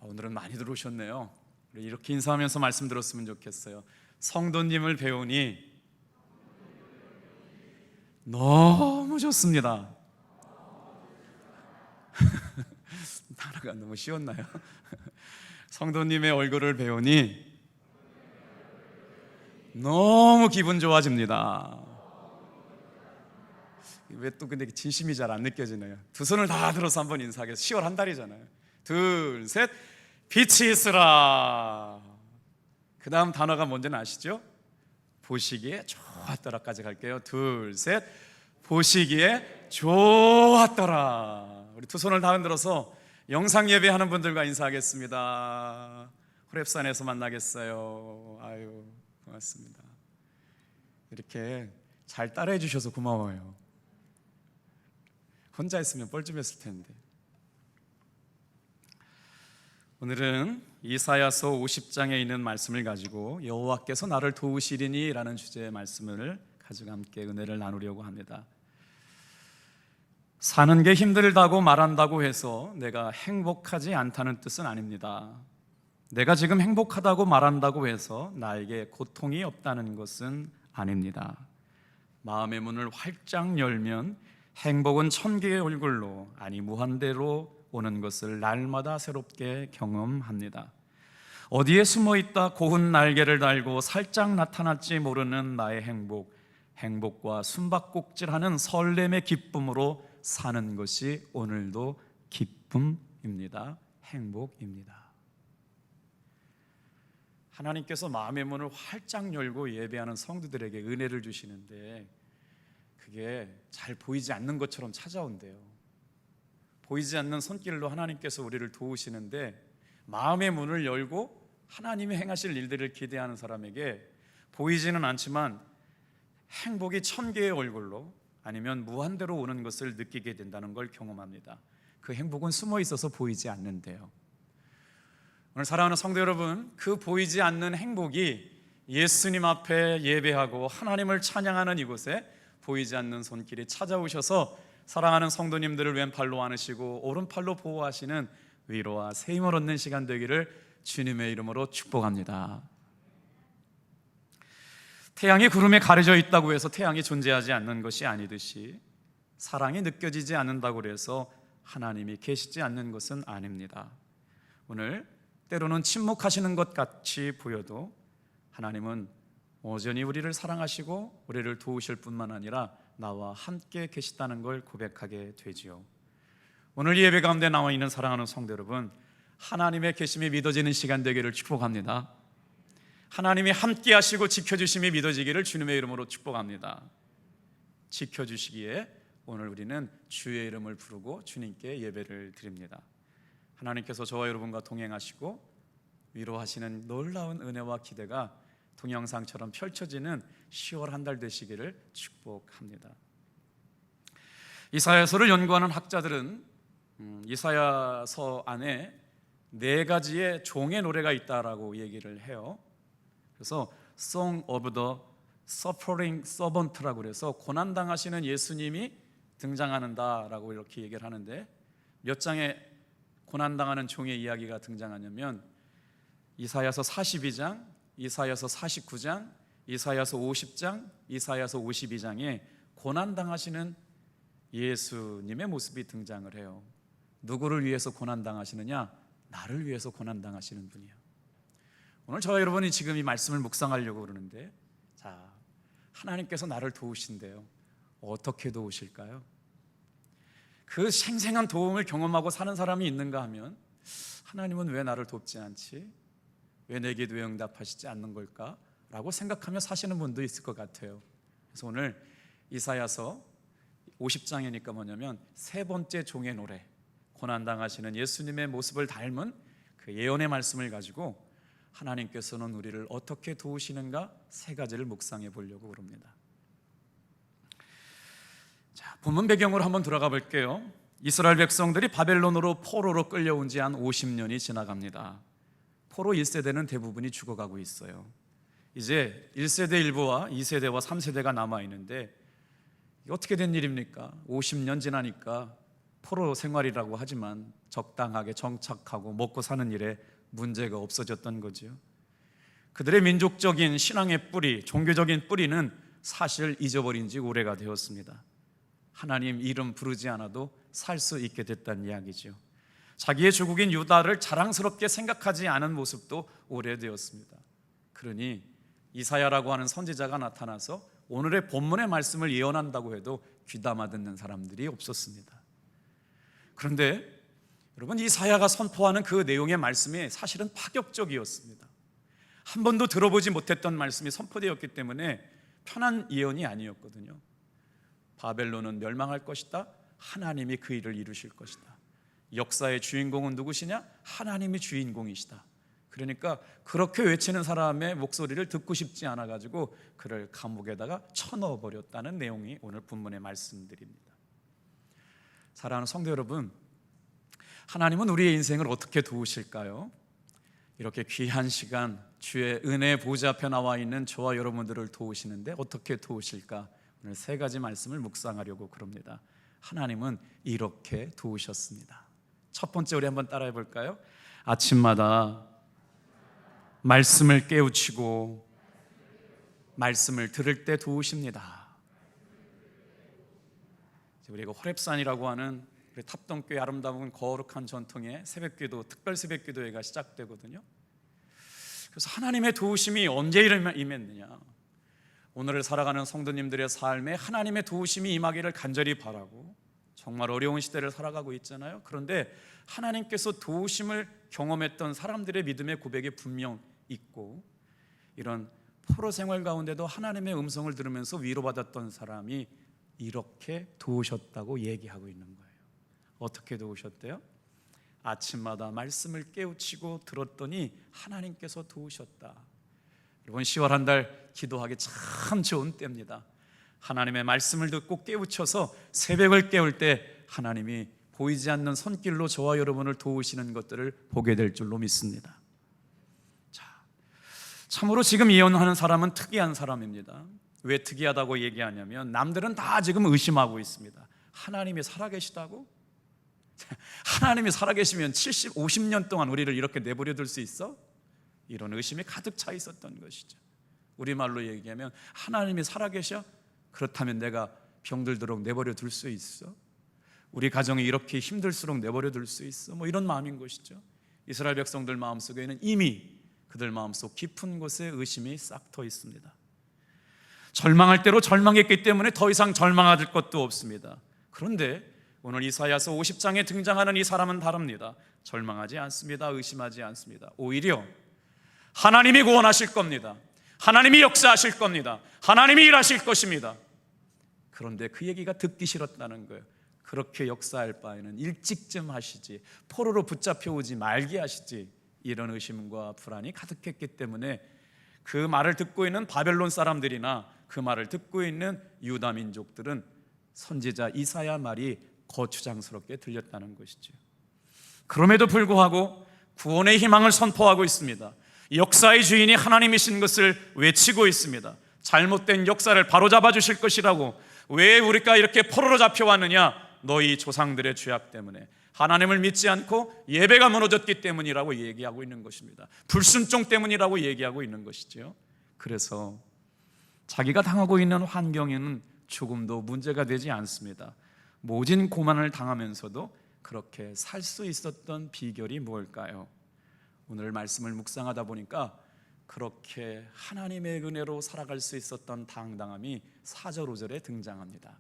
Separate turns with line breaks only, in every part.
오늘은 많이 들어오셨네요. 우리 이렇게 인사하면서 말씀 들었으면 좋겠어요. 성도님을 배우니 너무 좋습니다. 단어가 너무 쉬웠나요? 성도님의 얼굴을 배우니 너무 기분 좋아집니다. 왜 또 근데 진심이 잘 안 느껴지나요? 두 손을 다 들어서 한번 인사하겠습니다. 10월 한 달이잖아요. 둘, 셋. 빛이 있으라. 그 다음 단어가 뭔지는 아시죠? 보시기에 좋았더라까지 갈게요. 둘, 셋. 보시기에 좋았더라. 우리 두 손을 다 흔들어서 영상 예배하는 분들과 인사하겠습니다. 호랩산에서 만나겠어요. 아유, 고맙습니다. 이렇게 잘 따라해 주셔서 고마워요. 혼자 있으면 뻘쭘했을 텐데. 오늘은 이사야서 50장에 있는 말씀을 가지고 여호와께서 나를 도우시리니 라는 주제의 말씀을 가지고 함께 은혜를 나누려고 합니다. 사는 게 힘들다고 말한다고 해서 내가 행복하지 않다는 뜻은 아닙니다. 내가 지금 행복하다고 말한다고 해서 나에게 고통이 없다는 것은 아닙니다. 마음의 문을 활짝 열면 행복은 천 개의 얼굴로, 아니 무한대로 오는 것을 날마다 새롭게 경험합니다. 어디에 숨어있다 고운 날개를 달고 살짝 나타날지 모르는 나의 행복과 숨바꼭질하는 설렘의 기쁨으로 사는 것이 오늘도 기쁨입니다. 행복입니다. 하나님께서 마음의 문을 활짝 열고 예배하는 성도들에게 은혜를 주시는데 그게 잘 보이지 않는 것처럼 찾아온대요. 보이지 않는 손길로 하나님께서 우리를 도우시는데 마음의 문을 열고 하나님이 행하실 일들을 기대하는 사람에게 보이지는 않지만 행복이 천 개의 얼굴로 아니면 무한대로 오는 것을 느끼게 된다는 걸 경험합니다. 그 행복은 숨어 있어서 보이지 않는데요. 오늘 사랑하는 성도 여러분, 그 보이지 않는 행복이 예수님 앞에 예배하고 하나님을 찬양하는 이곳에 보이지 않는 손길이 찾아오셔서 사랑하는 성도님들을 왼팔로 안으시고 오른팔로 보호하시는 위로와 새 힘을 얻는 시간 되기를 주님의 이름으로 축복합니다. 태양이 구름에 가려져 있다고 해서 태양이 존재하지 않는 것이 아니듯이 사랑이 느껴지지 않는다고 해서 하나님이 계시지 않는 것은 아닙니다. 오늘 때로는 침묵하시는 것 같이 보여도 하나님은 여전히 우리를 사랑하시고 우리를 도우실 뿐만 아니라 나와 함께 계시다는 걸 고백하게 되지요. 오늘 예배 가운데 나와 있는 사랑하는 성도 여러분, 하나님의 계심이 믿어지는 시간 되기를 축복합니다. 하나님이 함께 하시고 지켜주심이 믿어지기를 주님의 이름으로 축복합니다. 지켜주시기에 오늘 우리는 주의 이름을 부르고 주님께 예배를 드립니다. 하나님께서 저와 여러분과 동행하시고 위로하시는 놀라운 은혜와 기대가 동영상처럼 펼쳐지는 10월 한 달 되시기를 축복합니다. 이사야서를 연구하는 학자들은 이사야서 안에 4가지의 종의 노래가 있다라고 얘기를 해요. 그래서 Song of the Suffering Servant라고 그래서 고난당하시는 예수님이 등장하는다라고 이렇게 얘기를 하는데, 몇 장의 고난당하는 종의 이야기가 등장하냐면 이사야서 42장, 이사야서 49장, 이사야서 50장, 이사야서 52장에 고난당하시는 예수님의 모습이 등장을 해요. 누구를 위해서 고난당하시느냐? 나를 위해서 고난당하시는 분이에요. 오늘 저와 여러분이 지금 이 말씀을 묵상하려고 그러는데, 자, 하나님께서 나를 도우신대요. 어떻게 도우실까요? 그 생생한 도움을 경험하고 사는 사람이 있는가 하면, 하나님은 왜 나를 돕지 않지? 왜 내 기도에 응답하시지 않는 걸까? 라고 생각하며 사시는 분도 있을 것 같아요. 그래서 오늘 이사야서 50장이니까 뭐냐면 3번째 종의 노래, 고난당하시는 예수님의 모습을 닮은 그 예언의 말씀을 가지고 하나님께서는 우리를 어떻게 도우시는가 3가지를 묵상해 보려고 그럽니다. 자, 본문 배경으로 한번 들어가 볼게요. 이스라엘 백성들이 바벨론으로 포로로 끌려온 지 한 50년이 지나갑니다. 포로 1세대는 대부분이 죽어가고 있어요. 이제 1세대 일부와 2세대와 3세대가 남아있는데 어떻게 된 일입니까? 50년 지나니까 포로 생활이라고 하지만 적당하게 정착하고 먹고 사는 일에 문제가 없어졌던 거죠. 그들의 민족적인 신앙의 뿌리, 종교적인 뿌리는 사실 잊어버린 지 오래가 되었습니다. 하나님 이름 부르지 않아도 살 수 있게 됐다는 이야기죠. 자기의 주국인 유다를 자랑스럽게 생각하지 않은 모습도 오래되었습니다. 그러니 이사야라고 하는 선지자가 나타나서 오늘의 본문의 말씀을 예언한다고 해도 귀담아 듣는 사람들이 없었습니다. 그런데 여러분, 이사야가 선포하는 그 내용의 말씀이 사실은 파격적이었습니다. 한 번도 들어보지 못했던 말씀이 선포되었기 때문에 편한 예언이 아니었거든요. 바벨론은 멸망할 것이다. 하나님이 그 일을 이루실 것이다. 역사의 주인공은 누구시냐? 하나님이 주인공이시다. 그러니까 그렇게 외치는 사람의 목소리를 듣고 싶지 않아가지고 그를 감옥에다가 쳐넣어 버렸다는 내용이 오늘 본문의 말씀들입니다. 사랑하는 성도 여러분, 하나님은 우리의 인생을 어떻게 도우실까요? 이렇게 귀한 시간 주의 은혜 보좌 앞에 나와 있는 저와 여러분들을 도우시는데 어떻게 도우실까? 오늘 세 가지 말씀을 묵상하려고 그럽니다. 하나님은 이렇게 도우셨습니다. 첫 번째, 우리 한번 따라해 볼까요? 아침마다 말씀을 깨우치고 말씀을 들을 때 도우십니다. 우리가 호렙산이라고 하는 우리 탑동교회 아름다운 거룩한 전통의 새벽기도, 특별 새벽기도회가 시작되거든요. 그래서 하나님의 도우심이 언제 임했느냐? 오늘을 살아가는 성도님들의 삶에 하나님의 도우심이 임하기를 간절히 바라고, 정말 어려운 시대를 살아가고 있잖아요. 그런데 하나님께서 도우심을 경험했던 사람들의 믿음의 고백이 분명 있고, 이런 포로 생활 가운데도 하나님의 음성을 들으면서 위로받았던 사람이 이렇게 도우셨다고 얘기하고 있는 거예요. 어떻게 도우셨대요? 아침마다 말씀을 깨우치고 들었더니 하나님께서 도우셨다. 이번 10월 한 달 기도하기 참 좋은 때입니다. 하나님의 말씀을 듣고 깨우쳐서 새벽을 깨울 때 하나님이 보이지 않는 손길로 저와 여러분을 도우시는 것들을 보게 될 줄로 믿습니다. 자, 참으로 지금 예언하는 사람은 특이한 사람입니다. 왜 특이하다고 얘기하냐면 남들은 다 지금 의심하고 있습니다. 하나님이 살아계시다고? 하나님이 살아계시면 70, 50년 동안 우리를 이렇게 내버려 둘 수 있어? 이런 의심이 가득 차 있었던 것이죠. 우리말로 얘기하면 하나님이 살아계셔? 그렇다면 내가 병들도록 내버려 둘 수 있어? 우리 가정이 이렇게 힘들수록 내버려 둘 수 있어? 이런 마음인 것이죠. 이스라엘 백성들 마음속에는 이미 그들 마음속 깊은 곳에 의심이 싹 터 있습니다. 절망할 대로 절망했기 때문에 더 이상 절망할 것도 없습니다. 그런데 오늘 이사야서 50장에 등장하는 이 사람은 다릅니다. 절망하지 않습니다. 의심하지 않습니다. 오히려 하나님이 구원하실 겁니다. 하나님이 역사하실 겁니다. 하나님이 일하실 것입니다. 그런데 그 얘기가 듣기 싫었다는 거예요. 그렇게 역사할 바에는 일찍 좀 하시지, 포로로 붙잡혀 오지 말게 하시지. 이런 의심과 불안이 가득했기 때문에 그 말을 듣고 있는 바벨론 사람들이나 그 말을 듣고 있는 유다 민족들은 선지자 이사야 말이 거추장스럽게 들렸다는 것이죠. 그럼에도 불구하고 구원의 희망을 선포하고 있습니다. 역사의 주인이 하나님이신 것을 외치고 있습니다. 잘못된 역사를 바로잡아 주실 것이라고. 왜 우리가 이렇게 포로로 잡혀왔느냐? 너희 조상들의 죄악 때문에, 하나님을 믿지 않고 예배가 무너졌기 때문이라고 얘기하고 있는 것입니다. 불순종 때문이라고 얘기하고 있는 것이죠. 그래서 자기가 당하고 있는 환경에는 조금도 문제가 되지 않습니다. 모진 고난을 당하면서도 그렇게 살 수 있었던 비결이 무엇일까요? 오늘 말씀을 묵상하다 보니까 그렇게 하나님의 은혜로 살아갈 수 있었던 당당함이 4절 5절에 등장합니다.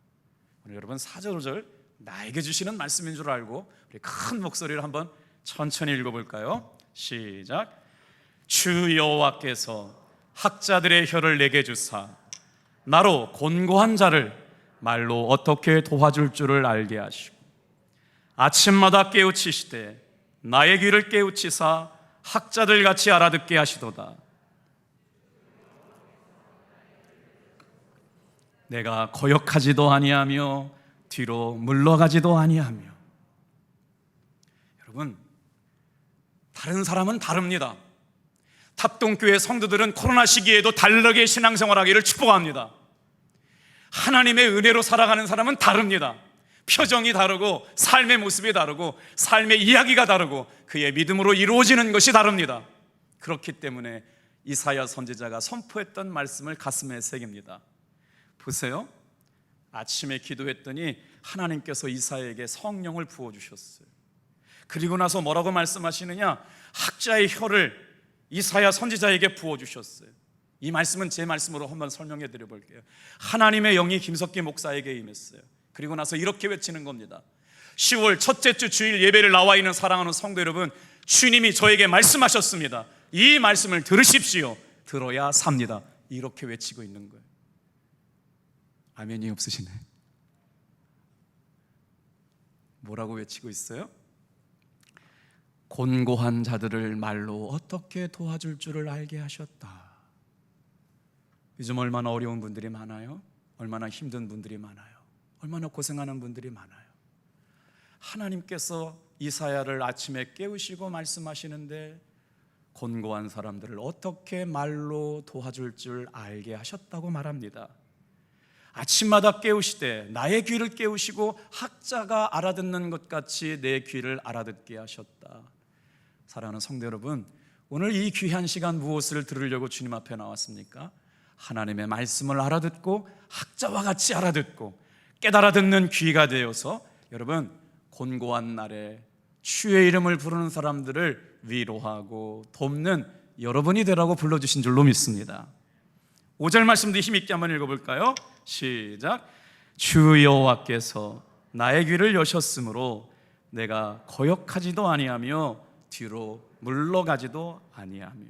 오늘 여러분 4절 5절 나에게 주시는 말씀인 줄 알고 우리 큰 목소리를 한번 천천히 읽어볼까요? 시작. 주 여호와께서 학자들의 혀를 내게 주사 나로 곤고한 자를 말로 어떻게 도와줄 줄을 알게 하시고 아침마다 깨우치시되 나의 귀를 깨우치사 학자들 같이 알아듣게 하시도다. 내가 거역하지도 아니하며 뒤로 물러가지도 아니하며. 여러분, 다른 사람은 다릅니다. 탑동교회 성도들은 코로나 시기에도 다르게 신앙생활하기를 축복합니다. 하나님의 은혜로 살아가는 사람은 다릅니다. 표정이 다르고 삶의 모습이 다르고 삶의 이야기가 다르고 그의 믿음으로 이루어지는 것이 다릅니다. 그렇기 때문에 이사야 선지자가 선포했던 말씀을 가슴에 새깁니다. 보세요. 아침에 기도했더니 하나님께서 이사야에게 성령을 부어주셨어요. 그리고 나서 뭐라고 말씀하시느냐? 학자의 혀를 이사야 선지자에게 부어주셨어요. 이 말씀은 제 말씀으로 한번 설명해 드려 볼게요. 하나님의 영이 김석기 목사에게 임했어요. 그리고 나서 이렇게 외치는 겁니다. 10월 첫째 주 주일 예배를 나와 있는 사랑하는 성도 여러분, 주님이 저에게 말씀하셨습니다. 이 말씀을 들으십시오. 들어야 삽니다. 이렇게 외치고 있는 거예요. 아멘이 없으시네. 뭐라고 외치고 있어요? 곤고한 자들을 말로 어떻게 도와줄 줄을 알게 하셨다. 요즘 얼마나 어려운 분들이 많아요. 얼마나 힘든 분들이 많아요. 얼마나 고생하는 분들이 많아요. 하나님께서 이사야를 아침에 깨우시고 말씀하시는데 곤고한 사람들을 어떻게 말로 도와줄 줄 알게 하셨다고 말합니다. 아침마다 깨우시되 나의 귀를 깨우시고 학자가 알아듣는 것 같이 내 귀를 알아듣게 하셨다. 사랑하는 성도 여러분, 오늘 이 귀한 시간 무엇을 들으려고 주님 앞에 나왔습니까? 하나님의 말씀을 알아듣고 학자와 같이 알아듣고 깨달아 듣는 귀가 되어서 여러분 곤고한 날에 주의 이름을 부르는 사람들을 위로하고 돕는 여러분이 되라고 불러주신 줄로 믿습니다. 5절 말씀도 힘있게 한번 읽어볼까요? 시작. 주 여호와께서 나의 귀를 여셨으므로 내가 거역하지도 아니하며 뒤로 물러가지도 아니하며.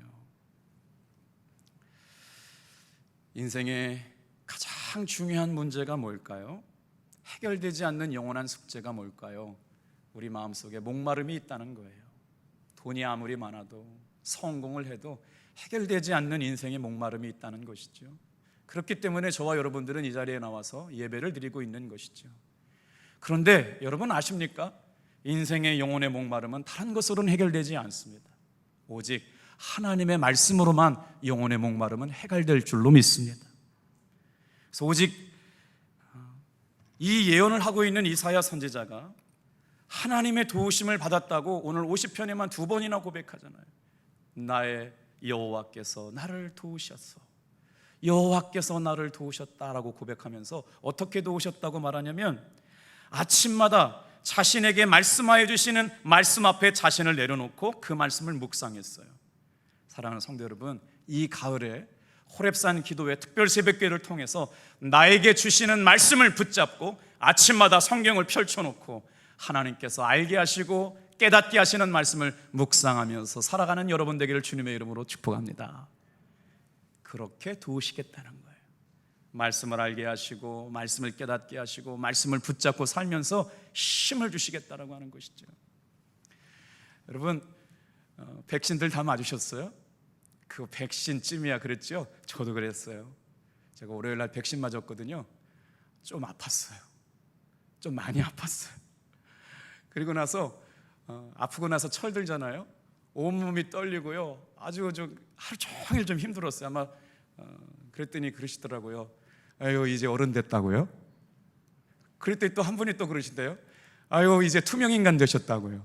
인생의 가장 중요한 문제가 뭘까요? 해결되지 않는 영원한 숙제가 뭘까요? 우리 마음속에 목마름이 있다는 거예요. 돈이 아무리 많아도 성공을 해도 해결되지 않는 인생의 목마름이 있다는 것이죠. 그렇기 때문에 저와 여러분들은 이 자리에 나와서 예배를 드리고 있는 것이죠. 그런데 여러분 아십니까? 인생의 영혼의 목마름은 다른 것으로는 해결되지 않습니다. 오직 하나님의 말씀으로만 영혼의 목마름은 해결될 줄로 믿습니다. 그래서 오직 이 예언을 하고 있는 이사야 선지자가 하나님의 도우심을 받았다고 오늘 50편에만 2번이나 고백하잖아요. 나의 여호와께서 나를 도우셨어. 여호와께서 나를 도우셨다라고 고백하면서 어떻게 도우셨다고 말하냐면 아침마다 자신에게 말씀하여 주시는 말씀 앞에 자신을 내려놓고 그 말씀을 묵상했어요. 사랑하는 성도 여러분, 이 가을에 호렙산 기도회 특별 새벽기를 통해서 나에게 주시는 말씀을 붙잡고 아침마다 성경을 펼쳐놓고 하나님께서 알게 하시고 깨닫게 하시는 말씀을 묵상하면서 살아가는 여러분 되기를 주님의 이름으로 축복합니다. 그렇게 도우시겠다는 거예요. 말씀을 알게 하시고 말씀을 깨닫게 하시고 말씀을 붙잡고 살면서 힘을 주시겠다라고 하는 것이죠. 여러분 백신들 다 맞으셨어요? 그 백신쯤이야 그랬죠? 저도 그랬어요. 제가 월요일 날 백신 맞았거든요. 좀 아팠어요. 좀 많이 아팠어요. 그리고 나서 아프고 나서 철들잖아요. 온몸이 떨리고요. 아주 좀 하루 종일 좀 힘들었어요. 아마 그랬더니 그러시더라고요. 아유 이제 어른 됐다고요? 그랬더니 또 한 분이 또 그러신대요. 아유 이제 투명인간 되셨다고요.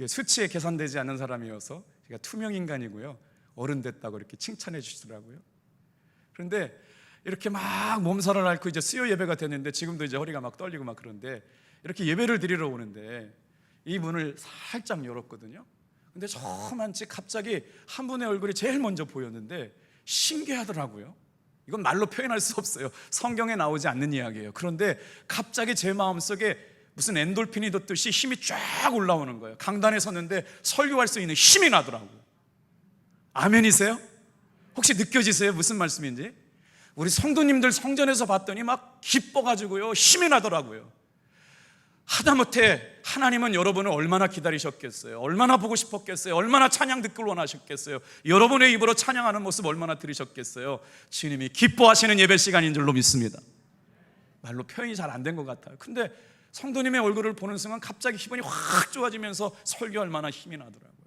수치에 계산되지 않는 사람이어서 제가 투명인간이고요. 어른 됐다고 이렇게 칭찬해 주시더라고요. 그런데 이렇게 막 몸살을 앓고 이제 수요 예배가 됐는데 지금도 이제 허리가 막 떨리고 막 그런데 이렇게 예배를 드리러 오는데 이 문을 살짝 열었거든요. 근데 저만치 갑자기 한 분의 얼굴이 제일 먼저 보였는데 신기하더라고요. 이건 말로 표현할 수 없어요. 성경에 나오지 않는 이야기예요. 그런데 갑자기 제 마음속에 무슨 엔돌핀이 돋듯이 힘이 쫙 올라오는 거예요. 강단에 섰는데 설교할 수 있는 힘이 나더라고요. 아멘이세요? 혹시 느껴지세요? 무슨 말씀인지? 우리 성도님들 성전에서 봤더니 막 기뻐가지고요 힘이 나더라고요. 하다못해 하나님은 여러분을 얼마나 기다리셨겠어요? 얼마나 보고 싶었겠어요? 얼마나 찬양 듣기를 원하셨겠어요? 여러분의 입으로 찬양하는 모습 얼마나 들으셨겠어요? 주님이 기뻐하시는 예배 시간인 줄로 믿습니다. 말로 표현이 잘 안 된 것 같아요. 근데 성도님의 얼굴을 보는 순간 갑자기 기분이 확 좋아지면서 설교할 만한 힘이 나더라고요.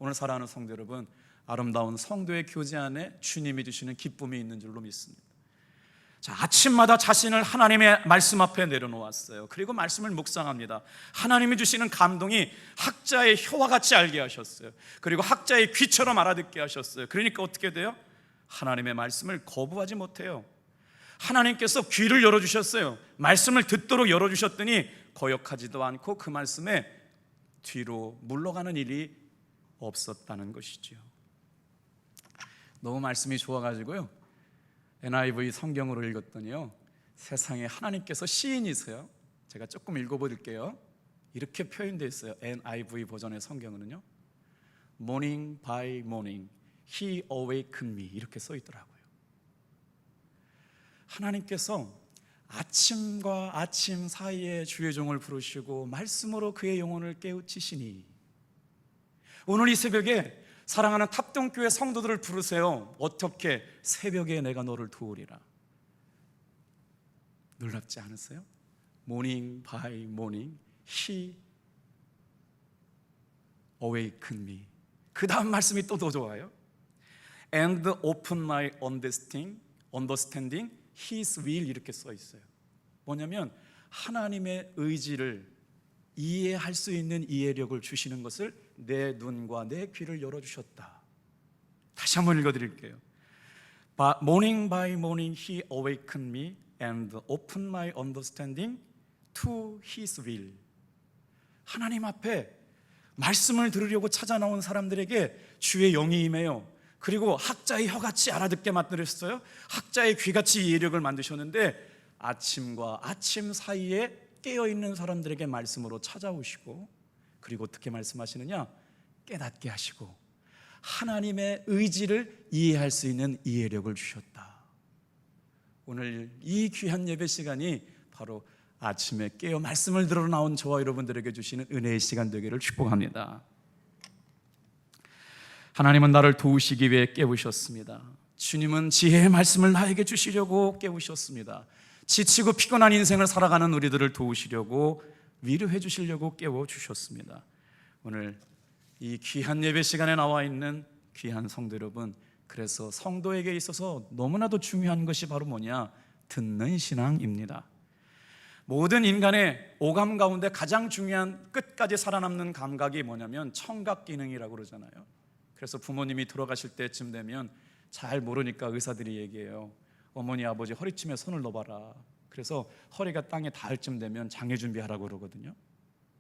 오늘 사랑하는 성도 여러분, 아름다운 성도의 교제 안에 주님이 주시는 기쁨이 있는 줄로 믿습니다. 자, 아침마다 자신을 하나님의 말씀 앞에 내려놓았어요. 그리고 말씀을 묵상합니다. 하나님이 주시는 감동이 학자의 혀와 같이 알게 하셨어요. 그리고 학자의 귀처럼 알아듣게 하셨어요. 그러니까 어떻게 돼요? 하나님의 말씀을 거부하지 못해요. 하나님께서 귀를 열어주셨어요. 말씀을 듣도록 열어주셨더니 거역하지도 않고 그 말씀에 뒤로 물러가는 일이 없었다는 것이죠. 너무 말씀이 좋아가지고요, NIV 성경으로 읽었더니요, 세상에 하나님께서 시인이세요. 제가 조금 읽어드릴게요. 이렇게 표현되어 있어요. NIV 버전의 성경은요, Morning by morning He awakened me, 이렇게 써 있더라고요. 하나님께서 아침과 아침 사이에 주의 종을 부르시고 말씀으로 그의 영혼을 깨우치시니, 오늘 이 새벽에 사랑하는 탑동교회 성도들을 부르세요. 어떻게? 새벽에 내가 너를 도우리라. 놀랍지 않으세요? Morning by morning He awakened me. 그 다음 말씀이 또 더 좋아요. And open my understanding His will, 이렇게 써 있어요. 뭐냐면 하나님의 의지를 이해할 수 있는 이해력을 주시는 것을 내 눈과 내 귀를 열어주셨다. 다시 한번 읽어드릴게요. Morning by morning He awakened me and opened my understanding to His will. 하나님 앞에 말씀을 들으려고 찾아 나온 사람들에게 주의 영이 임해요. 그리고 학자의 혀같이 알아듣게 만들었어요. 학자의 귀같이 이해력을 만드셨는데, 아침과 아침 사이에 깨어있는 사람들에게 말씀으로 찾아오시고, 그리고 어떻게 말씀하시느냐? 깨닫게 하시고 하나님의 의지를 이해할 수 있는 이해력을 주셨다. 오늘 이 귀한 예배 시간이 바로 아침에 깨어 말씀을 들어 나온 저와 여러분들에게 주시는 은혜의 시간 되기를 축복합니다. 하나님은 나를 도우시기 위해 깨우셨습니다. 주님은 지혜의 말씀을 나에게 주시려고 깨우셨습니다. 지치고 피곤한 인생을 살아가는 우리들을 도우시려고, 위로해 주시려고 깨워주셨습니다. 오늘 이 귀한 예배 시간에 나와 있는 귀한 성도 여러분, 그래서 성도에게 있어서 너무나도 중요한 것이 바로 뭐냐? 듣는 신앙입니다. 모든 인간의 오감 가운데 가장 중요한 끝까지 살아남는 감각이 뭐냐면 청각 기능이라고 그러잖아요. 그래서 부모님이 돌아가실 때쯤 되면 잘 모르니까 의사들이 얘기해요. 어머니 아버지 허리춤에 손을 넣어봐라. 그래서 허리가 땅에 닿을 쯤 되면 장애 준비하라고 그러거든요.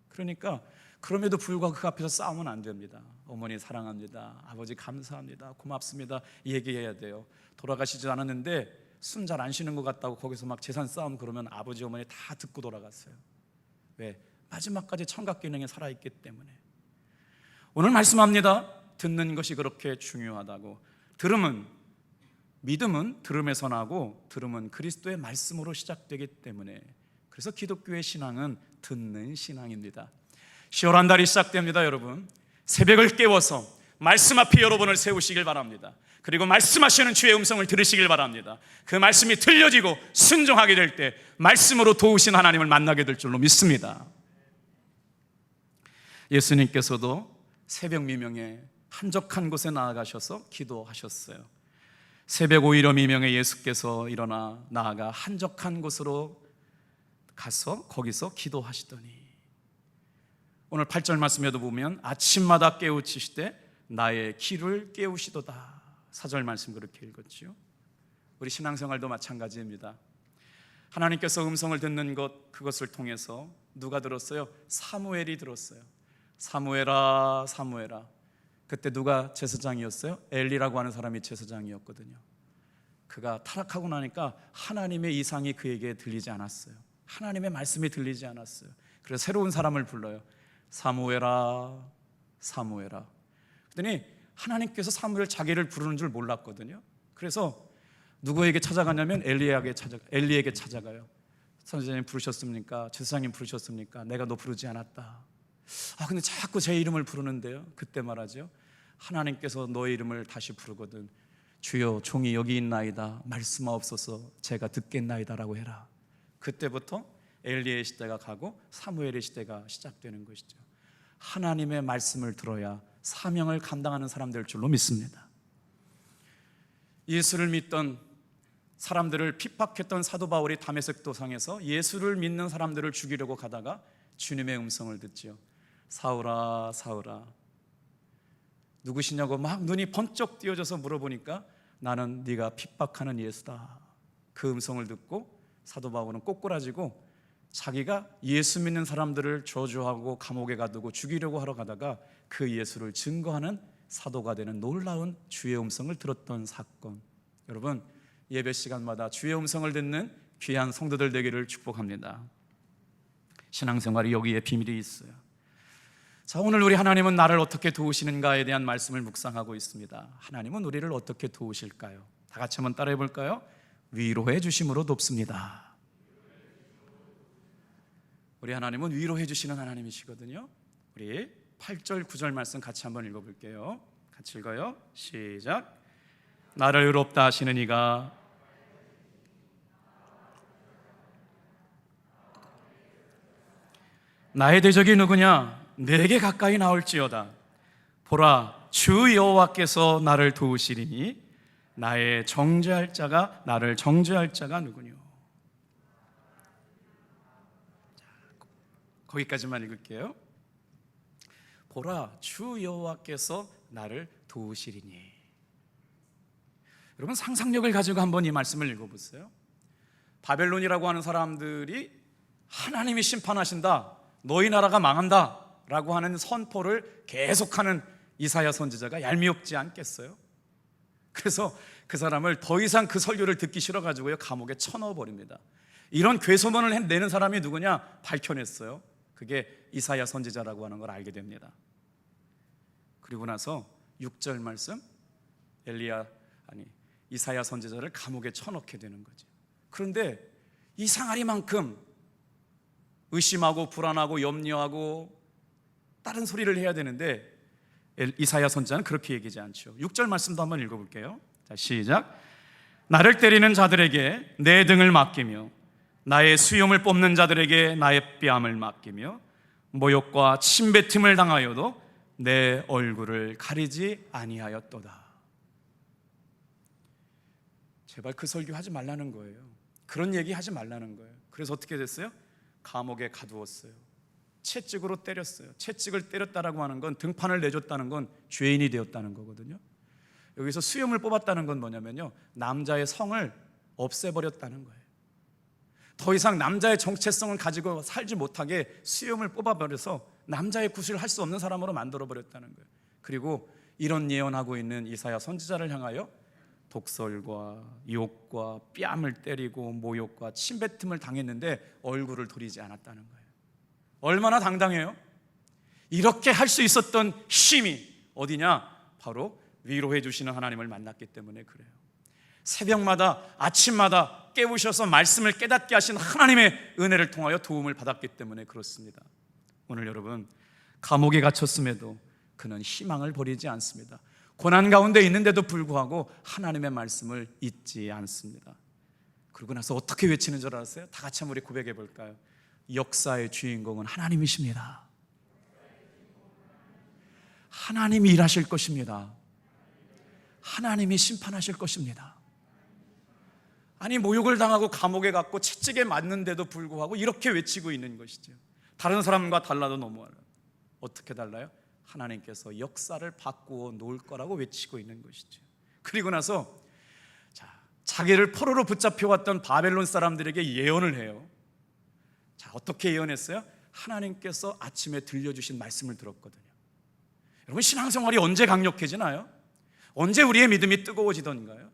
그러니까 그럼에도 불구하고 그 앞에서 싸우면 안 됩니다. 어머니 사랑합니다, 아버지 감사합니다, 고맙습니다, 얘기해야 돼요. 돌아가시지 않았는데 숨 잘 안 쉬는 것 같다고 거기서 막 재산 싸움 그러면 아버지 어머니 다 듣고 돌아갔어요. 왜? 마지막까지 청각 기능이 살아있기 때문에. 오늘 말씀합니다. 듣는 것이 그렇게 중요하다고. 믿음은 들음에서 나고, 들음은 그리스도의 말씀으로 시작되기 때문에, 그래서 기독교의 신앙은 듣는 신앙입니다. 10월 한 달이 시작됩니다. 여러분, 새벽을 깨워서 말씀 앞에 여러분을 세우시길 바랍니다. 그리고 말씀하시는 주의 음성을 들으시길 바랍니다. 그 말씀이 들려지고 순종하게 될 때 말씀으로 도우신 하나님을 만나게 될 줄로 믿습니다. 예수님께서도 새벽 미명에 한적한 곳에 나아가셔서 기도하셨어요. 새벽 오이러 미명에 예수께서 일어나 나아가 한적한 곳으로 가서 거기서 기도하시더니, 오늘 8절 말씀에도 보면 아침마다 깨우치시되 나의 귀를 깨우시도다. 4절 말씀 그렇게 읽었죠. 우리 신앙생활도 마찬가지입니다. 하나님께서 음성을 듣는 것, 그것을 통해서 누가 들었어요? 사무엘이 들었어요. 사무엘아 사무엘아. 그때 누가 제사장이었어요? 엘리라고 하는 사람이 제사장이었거든요. 그가 타락하고 나니까 하나님의 이상이 그에게 들리지 않았어요. 하나님의 말씀이 들리지 않았어요. 그래서 새로운 사람을 불러요. 사무엘아 사무엘아. 그랬더니 하나님께서 사무엘 자기를 부르는 줄 몰랐거든요. 그래서 누구에게 찾아가냐면 엘리에게 찾아가요. 선생님 부르셨습니까? 제사장님 부르셨습니까? 내가 너 부르지 않았다. 근데 자꾸 제 이름을 부르는데요. 그때 말하죠. 하나님께서 너의 이름을 다시 부르거든 주여 종이 여기 있나이다, 말씀하옵소서, 제가 듣겠나이다라고 해라. 그때부터 엘리의 시대가 가고 사무엘의 시대가 시작되는 것이죠. 하나님의 말씀을 들어야 사명을 감당하는 사람 될 줄로 믿습니다. 예수를 믿던 사람들을 핍박했던 사도 바울이 다메섹 도상에서 예수를 믿는 사람들을 죽이려고 가다가 주님의 음성을 듣지요. 사울아 사울아 누구시냐고 막 눈이 번쩍 띄어져서 물어보니까 나는 네가 핍박하는 예수다. 그 음성을 듣고 사도 바울은 꼬꾸라지고 자기가 예수 믿는 사람들을 저주하고 감옥에 가두고 죽이려고 하러 가다가 그 예수를 증거하는 사도가 되는 놀라운 주의 음성을 들었던 사건. 여러분, 예배 시간마다 주의 음성을 듣는 귀한 성도들 되기를 축복합니다. 신앙생활이 여기에 비밀이 있어요. 자, 오늘 우리 하나님은 나를 어떻게 도우시는가에 대한 말씀을 묵상하고 있습니다. 하나님은 우리를 어떻게 도우실까요? 다 같이 한번 따라해 볼까요? 위로해 주심으로 돕습니다. 우리 하나님은 위로해 주시는 하나님이시거든요. 우리 8절 9절 말씀 같이 한번 읽어볼게요. 같이 읽어요. 시작. 나를 의롭다 하시는 이가 나의 대적이 누구냐? 내게 가까이 나올지어다. 보라, 주 여호와께서 나를 도우시리니 나를 정죄할 자가 누구뇨? 거기까지만 읽을게요. 보라, 주 여호와께서 나를 도우시리니. 여러분, 상상력을 가지고 한번 이 말씀을 읽어보세요. 바벨론이라고 하는 사람들이 하나님이 심판하신다, 너희 나라가 망한다 라고 하는 선포를 계속하는 이사야 선지자가 얄미웁지 않겠어요? 그래서 그 사람을 더 이상 그 설교를 듣기 싫어가지고요 감옥에 쳐넣어버립니다. 이런 괴소문을 내는 사람이 누구냐? 밝혀냈어요. 그게 이사야 선지자라고 하는 걸 알게 됩니다. 그리고 나서 6절 말씀, 이사야 선지자를 감옥에 쳐넣게 되는 거죠. 그런데 이 상아리만큼 의심하고 불안하고 염려하고 다른 소리를 해야 되는데 이사야 선지자는 그렇게 얘기하지 않죠. 6절 말씀도 한번 읽어볼게요. 자, 시작. 나를 때리는 자들에게 내 등을 맡기며 나의 수염을 뽑는 자들에게 나의 뺨을 맡기며 모욕과 침뱉음을 당하여도 내 얼굴을 가리지 아니하였도다. 제발 그 설교하지 말라는 거예요. 그런 얘기 하지 말라는 거예요. 그래서 어떻게 됐어요? 감옥에 가두었어요. 채찍으로 때렸어요. 채찍을 때렸다라고 하는 건, 등판을 내줬다는 건 죄인이 되었다는 거거든요. 여기서 수염을 뽑았다는 건 뭐냐면요, 남자의 성을 없애버렸다는 거예요. 더 이상 남자의 정체성을 가지고 살지 못하게 수염을 뽑아버려서 남자의 구실을 할 수 없는 사람으로 만들어버렸다는 거예요. 그리고 이런 예언하고 있는 이사야 선지자를 향하여 독설과 욕과 뺨을 때리고 모욕과 침뱉음을 당했는데 얼굴을 돌리지 않았다는 거예요. 얼마나 당당해요? 이렇게 할 수 있었던 힘이 어디냐? 바로 위로해 주시는 하나님을 만났기 때문에 그래요. 새벽마다 아침마다 깨우셔서 말씀을 깨닫게 하신 하나님의 은혜를 통하여 도움을 받았기 때문에 그렇습니다. 오늘 여러분, 감옥에 갇혔음에도 그는 희망을 버리지 않습니다. 고난 가운데 있는데도 불구하고 하나님의 말씀을 잊지 않습니다. 그러고 나서 어떻게 외치는 줄 알았어요? 다 같이 한번 우리 고백해 볼까요? 역사의 주인공은 하나님이십니다. 하나님이 일하실 것입니다. 하나님이 심판하실 것입니다. 아니, 모욕을 당하고 감옥에 갔고 채찍에 맞는데도 불구하고 이렇게 외치고 있는 것이죠. 다른 사람과 달라도 너무 어떻게 달라요? 하나님께서 역사를 바꾸어 놓을 거라고 외치고 있는 것이죠. 그리고 나서 자기를 포로로 붙잡혀왔던 바벨론 사람들에게 예언을 해요. 자, 어떻게 예언했어요? 하나님께서 아침에 들려주신 말씀을 들었거든요. 여러분, 신앙생활이 언제 강력해지나요? 언제 우리의 믿음이 뜨거워지던가요?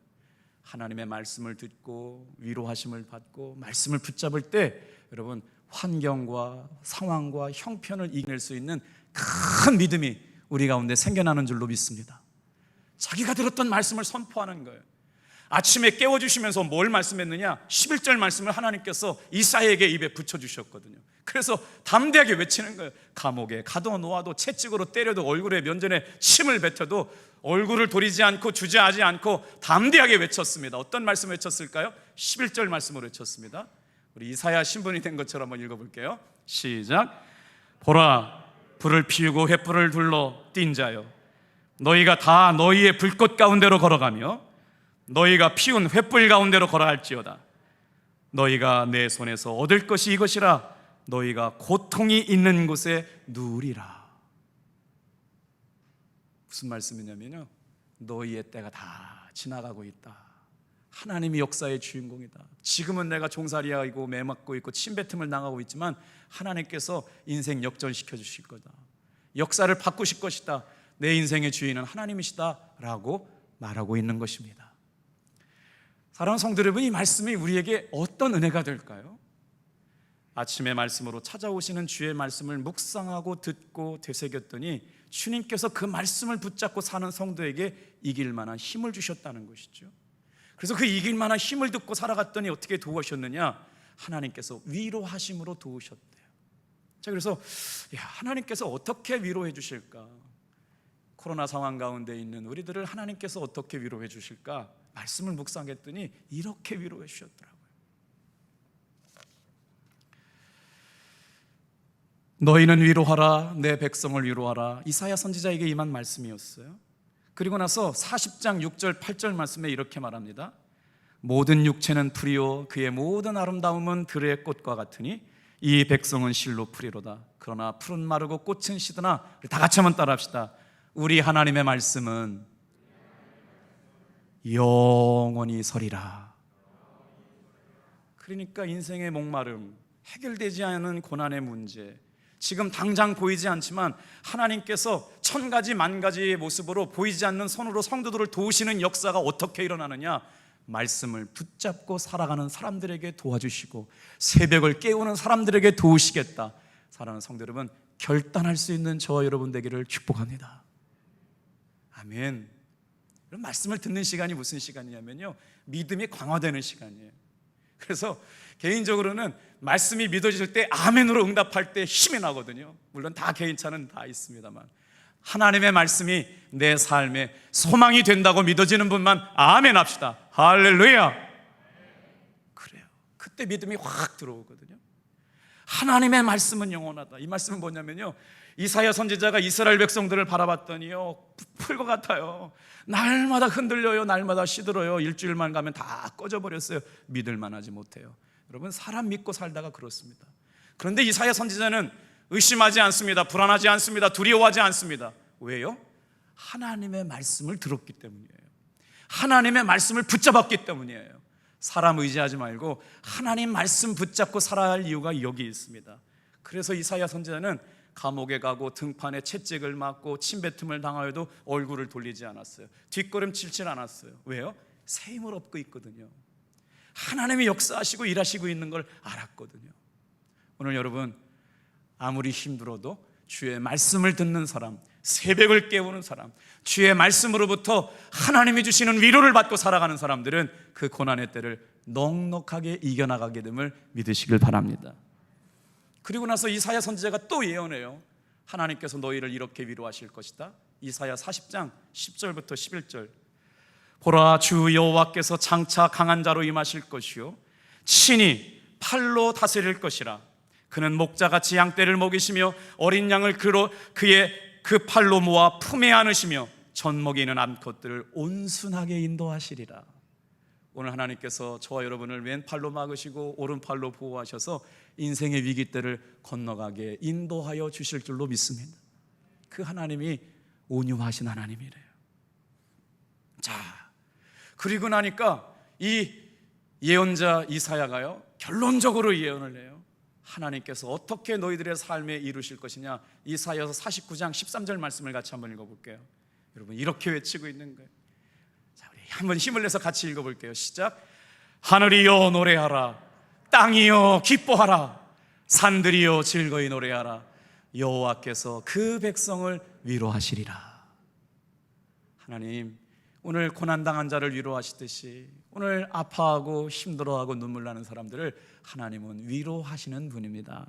하나님의 말씀을 듣고 위로하심을 받고 말씀을 붙잡을 때 여러분, 환경과 상황과 형편을 이겨낼 수 있는 큰 믿음이 우리 가운데 생겨나는 줄로 믿습니다. 자기가 들었던 말씀을 선포하는 거예요. 아침에 깨워주시면서 뭘 말씀했느냐? 11절 말씀을 하나님께서 이사야에게 입에 붙여주셨거든요. 그래서 담대하게 외치는 거예요. 감옥에 가둬놓아도 채찍으로 때려도 얼굴에 면전에 침을 뱉어도 얼굴을 돌리지 않고 주저하지 않고 담대하게 외쳤습니다. 어떤 말씀 외쳤을까요? 11절 말씀으로 외쳤습니다. 우리 이사야 신분이 된 것처럼 한번 읽어볼게요. 시작. 보라, 불을 피우고 횃불을 둘러 띈 자여, 너희가 다 너희의 불꽃 가운데로 걸어가며 너희가 피운 횃불 가운데로 걸어갈지어다. 너희가 내 손에서 얻을 것이 이것이라. 너희가 고통이 있는 곳에 누우리라. 무슨 말씀이냐면요, 너희의 때가 다 지나가고 있다. 하나님이 역사의 주인공이다. 지금은 내가 종살이하고 매맞고 있고 침뱉음을 당하고 있지만 하나님께서 인생 역전시켜 주실 거다. 역사를 바꾸실 것이다. 내 인생의 주인은 하나님이시다 라고 말하고 있는 것입니다. 사랑하는 성도 여러분, 이 말씀이 우리에게 어떤 은혜가 될까요? 아침의 말씀으로 찾아오시는 주의 말씀을 묵상하고 듣고 되새겼더니 주님께서 그 말씀을 붙잡고 사는 성도에게 이길 만한 힘을 주셨다는 것이죠. 그래서 그 이길 만한 힘을 듣고 살아갔더니 어떻게 도우셨느냐? 하나님께서 위로하심으로 도우셨대요. 자, 그래서 하나님께서 어떻게 위로해 주실까? 코로나 상황 가운데 있는 우리들을 하나님께서 어떻게 위로해 주실까? 말씀을 묵상했더니 이렇게 위로해 주셨더라고요. 너희는 위로하라, 내 백성을 위로하라. 이사야 선지자에게 임한 말씀이었어요. 그리고 나서 40장 6절 8절 말씀에 이렇게 말합니다. 모든 육체는 풀이요 그의 모든 아름다움은 들의 꽃과 같으니 이 백성은 실로 풀이로다. 그러나 풀은 마르고 꽃은 시드나. 다 같이 한번 따라합시다. 우리 하나님의 말씀은 영원히 서리라. 그러니까 인생의 목마름, 해결되지 않은 고난의 문제, 지금 당장 보이지 않지만 하나님께서 천 가지 만 가지의 모습으로 보이지 않는 손으로 성도들을 도우시는 역사가 어떻게 일어나느냐? 말씀을 붙잡고 살아가는 사람들에게 도와주시고 새벽을 깨우는 사람들에게 도우시겠다. 사랑하는 성도 여러분, 결단할 수 있는 저와 여러분 되기를 축복합니다. 아멘. 이런 말씀을 듣는 시간이 무슨 시간이냐면요, 믿음이 강화되는 시간이에요. 그래서 개인적으로는 말씀이 믿어질 때 아멘으로 응답할 때 힘이 나거든요. 물론 다 개인차는 다 있습니다만 하나님의 말씀이 내 삶에 소망이 된다고 믿어지는 분만 아멘 합시다. 할렐루야. 그래요. 그때 믿음이 확 들어오거든요. 하나님의 말씀은 영원하다. 이 말씀은 뭐냐면요, 이사야 선지자가 이스라엘 백성들을 바라봤더니요, 풀것 같아요. 날마다 흔들려요. 날마다 시들어요. 일주일만 가면 다 꺼져버렸어요. 믿을 만하지 못해요. 여러분, 사람 믿고 살다가 그렇습니다. 그런데 이사야 선지자는 의심하지 않습니다. 불안하지 않습니다. 두려워하지 않습니다. 왜요? 하나님의 말씀을 들었기 때문이에요. 하나님의 말씀을 붙잡았기 때문이에요. 사람 의지하지 말고 하나님 말씀 붙잡고 살아야 할 이유가 여기 있습니다. 그래서 이사야 선지자는 감옥에 가고 등판에 채찍을 맞고 침뱉음을 당하여도 얼굴을 돌리지 않았어요. 뒷걸음치지 않았어요. 왜요? 새 힘을 얻고 있거든요. 하나님이 역사하시고 일하시고 있는 걸 알았거든요. 오늘 여러분, 아무리 힘들어도 주의 말씀을 듣는 사람, 새벽을 깨우는 사람, 주의 말씀으로부터 하나님이 주시는 위로를 받고 살아가는 사람들은 그 고난의 때를 넉넉하게 이겨나가게 됨을 믿으시길 바랍니다. 그리고 나서 이사야 선지자가 또 예언해요. 하나님께서 너희를 이렇게 위로하실 것이다. 이사야 40장 10절부터 11절. 보라, 주 여호와께서 장차 강한 자로 임하실 것이요 친히 팔로 다스릴 것이라. 그는 목자같이 양떼를 먹이시며 어린 양을 그의 그 팔로 모아 품에 안으시며 젖먹이는 암컷들을 온순하게 인도하시리라. 오늘 하나님께서 저와 여러분을 왼팔로 막으시고 오른팔로 보호하셔서 인생의 위기 때를 건너가게 인도하여 주실 줄로 믿습니다. 그 하나님이 온유하신 하나님이래요. 자, 그리고 나니까 이 예언자 이사야가요, 결론적으로 예언을 해요. 하나님께서 어떻게 너희들의 삶에 이루실 것이냐. 이사야서 49장 13절 말씀을 같이 한번 읽어볼게요. 여러분, 이렇게 외치고 있는 거예요. 자, 우리 한번 힘을 내서 같이 읽어볼게요. 시작. 하늘이여 노래하라, 땅이여 기뻐하라, 산들이여 즐거이 노래하라. 여호와께서 그 백성을 위로하시리라. 하나님, 오늘 고난당한 자를 위로하시듯이 오늘 아파하고 힘들어하고 눈물 나는 사람들을 하나님은 위로하시는 분입니다.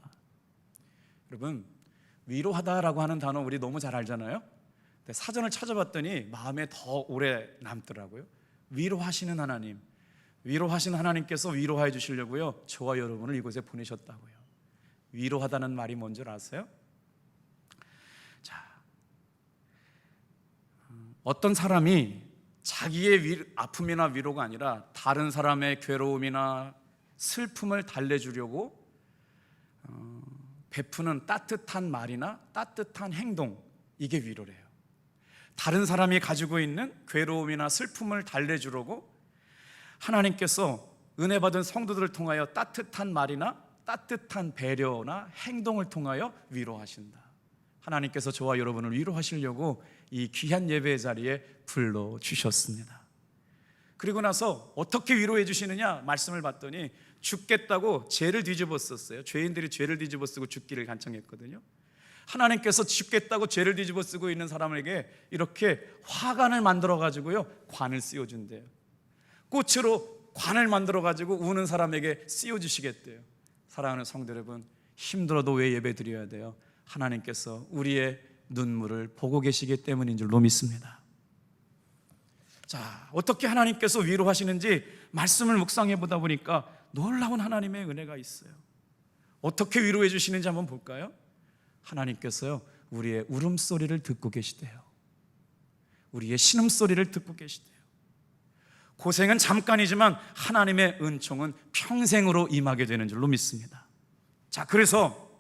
여러분, 위로하다라고 하는 단어 우리 너무 잘 알잖아요. 근데 사전을 찾아봤더니 마음에 더 오래 남더라고요. 위로하시는 하나님, 위로하신 하나님께서 위로해 주시려고요, 저와 여러분을 이곳에 보내셨다고요. 위로하다는 말이 뭔 줄 아세요? 자, 어떤 사람이 자기의 아픔이나 위로가 아니라 다른 사람의 괴로움이나 슬픔을 달래주려고 베푸는 따뜻한 말이나 따뜻한 행동, 이게 위로래요. 다른 사람이 가지고 있는 괴로움이나 슬픔을 달래주려고 하나님께서 은혜 받은 성도들을 통하여 따뜻한 말이나 따뜻한 배려나 행동을 통하여 위로하신다. 하나님께서 저와 여러분을 위로하시려고 이 귀한 예배의 자리에 불러주셨습니다. 그리고 나서 어떻게 위로해 주시느냐 말씀을 봤더니 죽겠다고 죄를 뒤집어 썼어요. 죄인들이 죄를 뒤집어 쓰고 죽기를 간청했거든요. 하나님께서 죽겠다고 죄를 뒤집어 쓰고 있는 사람에게 이렇게 화관을 만들어 가지고요, 관을 씌워 준대요. 꽃으로 관을 만들어 가지고 우는 사람에게 씌워 주시겠대요. 사랑하는 성도 여러분, 힘들어도 왜 예배 드려야 돼요? 하나님께서 우리의 눈물을 보고 계시기 때문인 줄로 믿습니다. 자, 어떻게 하나님께서 위로하시는지 말씀을 묵상해 보다 보니까 놀라운 하나님의 은혜가 있어요. 어떻게 위로해 주시는지 한번 볼까요? 하나님께서요, 우리의 울음소리를 듣고 계시대요. 우리의 신음소리를 듣고 계시대요. 고생은 잠깐이지만 하나님의 은총은 평생으로 임하게 되는 줄로 믿습니다. 자, 그래서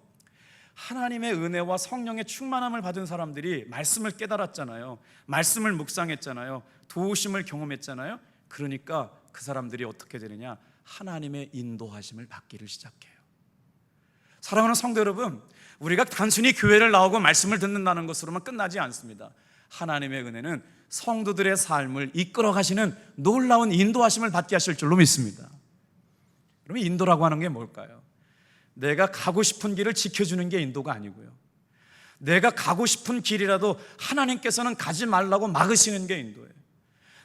하나님의 은혜와 성령의 충만함을 받은 사람들이 말씀을 깨달았잖아요. 말씀을 묵상했잖아요. 도우심을 경험했잖아요. 그러니까 그 사람들이 어떻게 되느냐? 하나님의 인도하심을 받기를 시작해요. 사랑하는 성도 여러분, 우리가 단순히 교회를 나오고 말씀을 듣는다는 것으로만 끝나지 않습니다. 하나님의 은혜는 성도들의 삶을 이끌어 가시는 놀라운 인도하심을 받게 하실 줄로 믿습니다. 그러면 인도라고 하는 게 뭘까요? 내가 가고 싶은 길을 지켜주는 게 인도가 아니고요, 내가 가고 싶은 길이라도 하나님께서는 가지 말라고 막으시는 게 인도예요.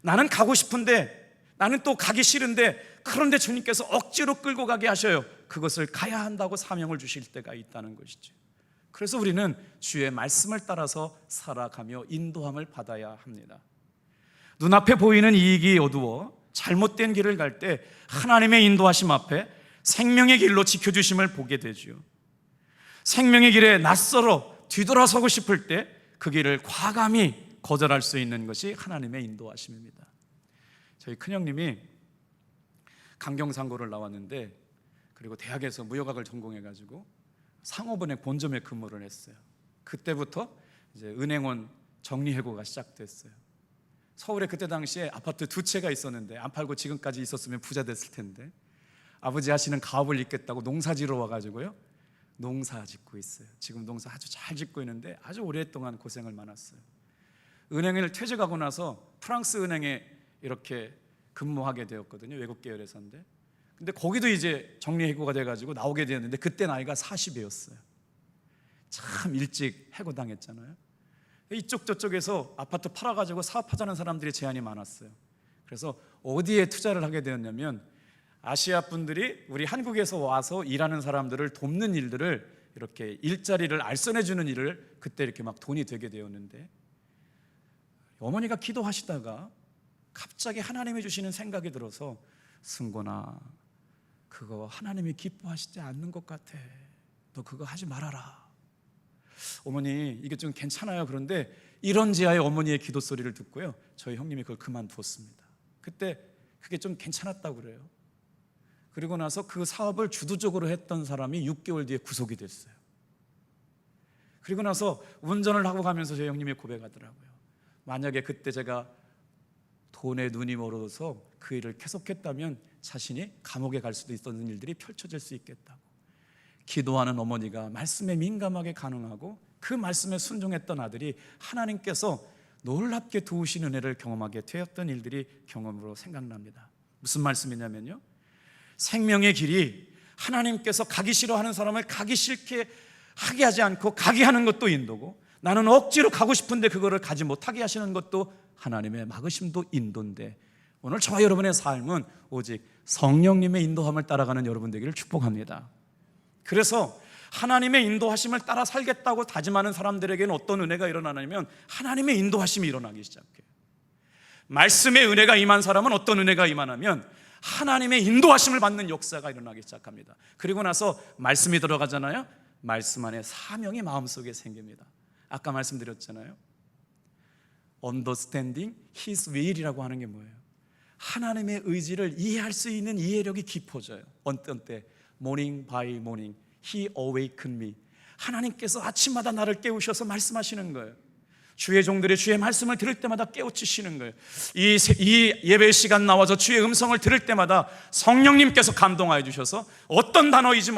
나는 가고 싶은데, 나는 또 가기 싫은데, 그런데 주님께서 억지로 끌고 가게 하셔요. 그것을 가야 한다고 사명을 주실 때가 있다는 것이죠. 그래서 우리는 주의 말씀을 따라서 살아가며 인도함을 받아야 합니다. 눈앞에 보이는 이익이 어두워 잘못된 길을 갈 때 하나님의 인도하심 앞에 생명의 길로 지켜주심을 보게 되죠. 생명의 길에 낯설어 뒤돌아서고 싶을 때 그 길을 과감히 거절할 수 있는 것이 하나님의 인도하심입니다. 저희 큰형님이 강경상고를 나왔는데, 그리고 대학에서 무역학을 전공해가지고 상업은행 본점에 근무를 했어요. 그때부터 이제 은행원 정리해고가 시작됐어요. 서울에 그때 당시에 아파트 2채가 있었는데 안 팔고 지금까지 있었으면 부자 됐을 텐데, 아버지 하시는 가업을 잇겠다고 농사지러 와가지고요, 농사 짓고 있어요. 지금 농사 아주 잘 짓고 있는데 아주 오랫동안 고생을 많았어요. 은행을 퇴직하고 나서 프랑스 은행에 이렇게 근무하게 되었거든요. 외국 계열에서인데, 근데 거기도 이제 정리해고가 돼가지고 나오게 되었는데 그때 나이가 40이었어요. 참 일찍 해고당했잖아요. 이쪽 저쪽에서 아파트 팔아가지고 사업하자는 사람들이 제한이 많았어요. 그래서 어디에 투자를 하게 되었냐면, 아시아 분들이 우리 한국에서 와서 일하는 사람들을 돕는 일들을, 이렇게 일자리를 알선해주는 일을 그때 이렇게 막 돈이 되게 되었는데, 어머니가 기도하시다가 갑자기 하나님이 주시는 생각이 들어서, 승곤아, 그거 하나님이 기뻐하시지 않는 것 같아. 너 그거 하지 말아라. 어머니, 이게 좀 괜찮아요. 그런데 이런지하의 어머니의 기도 소리를 듣고요, 저희 형님이 그걸 그만두었습니다. 그때 그게 좀 괜찮았다고 그래요. 그리고 나서 그 사업을 주도적으로 했던 사람이 6개월 뒤에 구속이 됐어요. 그리고 나서 운전을 하고 가면서 저희 형님이 고백하더라고요. 만약에 그때 제가 돈에 눈이 멀어서 그 일을 계속했다면 자신이 감옥에 갈 수도 있었던 일들이 펼쳐질 수 있겠다고. 기도하는 어머니가 말씀에 민감하게 반응하고 그 말씀에 순종했던 아들이 하나님께서 놀랍게 도우신 은혜를 경험하게 되었던 일들이 경험으로 생각납니다. 무슨 말씀이냐면요, 생명의 길이 하나님께서 가기 싫어하는 사람을 가기 싫게 하게 하지 않고 가게 하는 것도 인도고, 나는 억지로 가고 싶은데 그거를 가지 못하게 하시는 것도 하나님의 막으심도 인도인데, 오늘 저와 여러분의 삶은 오직 성령님의 인도함을 따라가는 여러분 되기를 축복합니다. 그래서 하나님의 인도하심을 따라 살겠다고 다짐하는 사람들에게는 어떤 은혜가 일어나냐면, 하나님의 인도하심이 일어나기 시작해요. 말씀의 은혜가 임한 사람은 어떤 은혜가 임하냐면 하나님의 인도하심을 받는 역사가 일어나기 시작합니다. 그리고 나서 말씀이 들어가잖아요. 말씀 안에 사명이 마음속에 생깁니다. 아까 말씀드렸잖아요. understanding His will이라고 하는 게 뭐예요? 하나님의 의지를 이해할 수 있는 이해력이 깊어져요. 어떤 때 morning by morning He awakened me. 하나님께서 아침마다 나를 깨우셔서 말씀하시는 거예요. 주의 종들이 주의 말씀을 들을 때마다 깨우치시는 거예요. 이 예배 시간 나와서 주의 음성을 들을 때마다 성령님께서 감동하여 주셔서 어떤 단어인지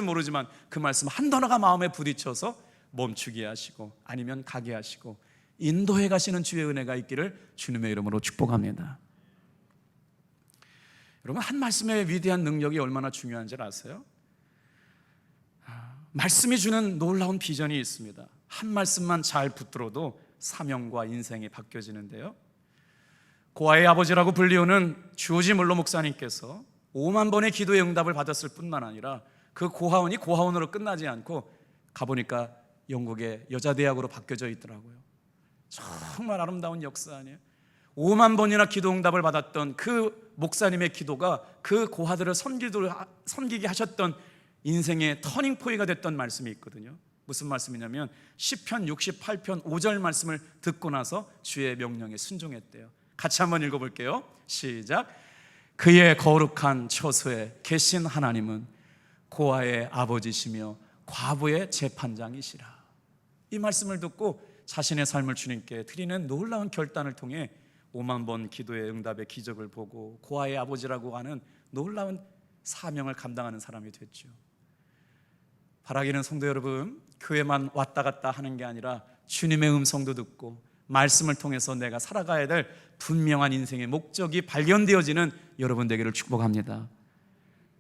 모르지만 그 말씀 한 단어가 마음에 부딪혀서 멈추게 하시고 아니면 가게 하시고 인도해 가시는 주의 은혜가 있기를 주님의 이름으로 축복합니다. 여러분, 한 말씀의 위대한 능력이 얼마나 중요한지 아세요? 말씀이 주는 놀라운 비전이 있습니다. 한 말씀만 잘 붙들어도 사명과 인생이 바뀌어지는데요, 고아의 아버지라고 불리우는 주오지 물로 목사님께서 5만 번의 기도의 응답을 받았을 뿐만 아니라 그 고아원이 고아원으로 끝나지 않고 가보니까 영국의 여자대학으로 바뀌어져 있더라고요. 정말 아름다운 역사 아니에요? 5만 번이나 기도 응답을 받았던 그 목사님의 기도가 그 고아들을 섬기게 하셨던 인생의 터닝포인트가 됐던 말씀이 있거든요. 무슨 말씀이냐면 시편 68편 5절 말씀을 듣고 나서 주의 명령에 순종했대요. 같이 한번 읽어볼게요. 시작. 그의 거룩한 처소에 계신 하나님은 고아의 아버지시며 과부의 재판장이시라. 이 말씀을 듣고 자신의 삶을 주님께 드리는 놀라운 결단을 통해 5만 번 기도의 응답의 기적을 보고 고아의 아버지라고 하는 놀라운 사명을 감당하는 사람이 됐죠. 바라기는 성도 여러분, 교회만 왔다 갔다 하는 게 아니라 주님의 음성도 듣고 말씀을 통해서 내가 살아가야 될 분명한 인생의 목적이 발견되어지는 여러분 되기를 축복합니다.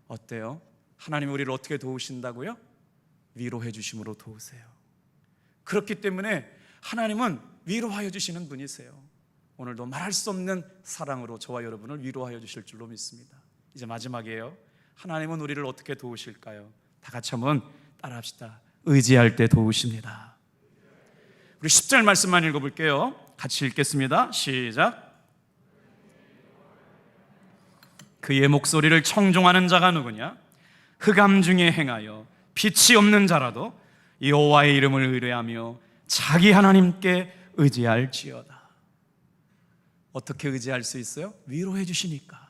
어때요? 하나님이 우리를 어떻게 도우신다고요? 위로해 주심으로 도우세요. 그렇기 때문에 하나님은 위로하여 주시는 분이세요. 오늘도 말할 수 없는 사랑으로 저와 여러분을 위로하여 주실 줄로 믿습니다. 이제 마지막이에요. 하나님은 우리를 어떻게 도우실까요? 다 같이 한번 따라합시다. 의지할 때 도우십니다. 우리 10절 말씀만 읽어볼게요. 같이 읽겠습니다. 시작. 그의 목소리를 청종하는 자가 누구냐? 흑암 중에 행하여 빛이 없는 자라도 여호와의 이름을 의뢰하며 자기 하나님께 의지할지어다. 어떻게 의지할 수 있어요? 위로해 주시니까.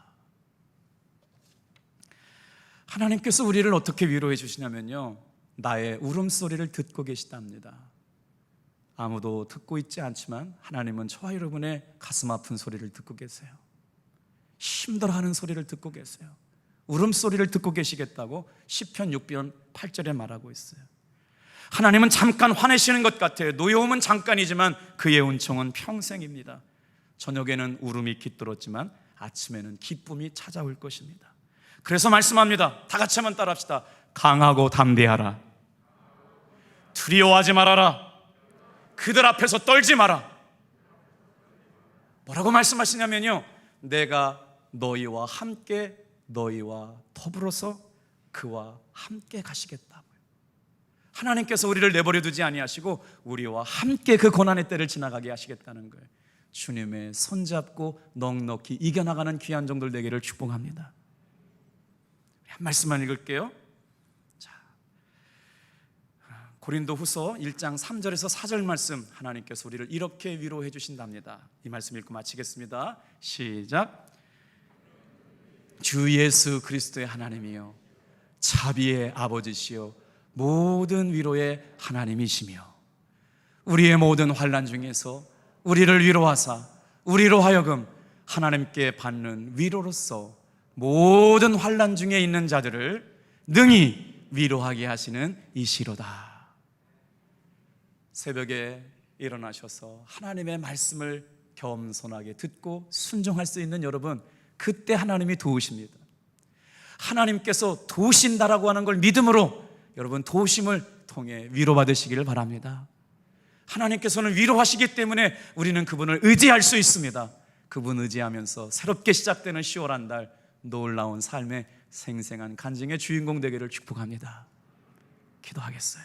하나님께서 우리를 어떻게 위로해 주시냐면요, 나의 울음소리를 듣고 계시답니다. 아무도 듣고 있지 않지만 하나님은 저와 여러분의 가슴 아픈 소리를 듣고 계세요. 힘들어하는 소리를 듣고 계세요. 울음소리를 듣고 계시겠다고 시편 6편 8절에 말하고 있어요. 하나님은 잠깐 화내시는 것 같아요. 노여움은 잠깐이지만 그의 은총은 평생입니다. 저녁에는 울음이 깃들었지만 아침에는 기쁨이 찾아올 것입니다. 그래서 말씀합니다. 다 같이 한번 따라합시다. 강하고 담대하라. 두려워하지 말아라. 그들 앞에서 떨지 마라. 뭐라고 말씀하시냐면요, 내가 너희와 함께 너희와 더불어서 그와 함께 가시겠다고요. 하나님께서 우리를 내버려 두지 아니하시고 우리와 함께 그 고난의 때를 지나가게 하시겠다는 거예요. 주님의 손잡고 넉넉히 이겨나가는 귀한 종들 되기를 축복합니다. 한 말씀만 읽을게요. 자, 고린도후서 1장 3절에서 4절 말씀, 하나님께서 우리를 이렇게 위로해 주신답니다. 이 말씀 읽고 마치겠습니다. 시작. 주 예수 그리스도의 하나님이요 자비의 아버지시요 모든 위로의 하나님이시며 우리의 모든 환난 중에서 우리를 위로하사 우리로 하여금 하나님께 받는 위로로서 모든 환난 중에 있는 자들을 능히 위로하게 하시는 이시로다. 새벽에 일어나셔서 하나님의 말씀을 겸손하게 듣고 순종할 수 있는 여러분, 그때 하나님이 도우십니다. 하나님께서 도우신다라고 하는 걸 믿음으로 여러분 도우심을 통해 위로받으시기를 바랍니다. 하나님께서는 위로하시기 때문에 우리는 그분을 의지할 수 있습니다. 그분 의지하면서 새롭게 시작되는 10월 한 달 놀라운 삶의 생생한 간증의 주인공 되기를 축복합니다. 기도하겠어요.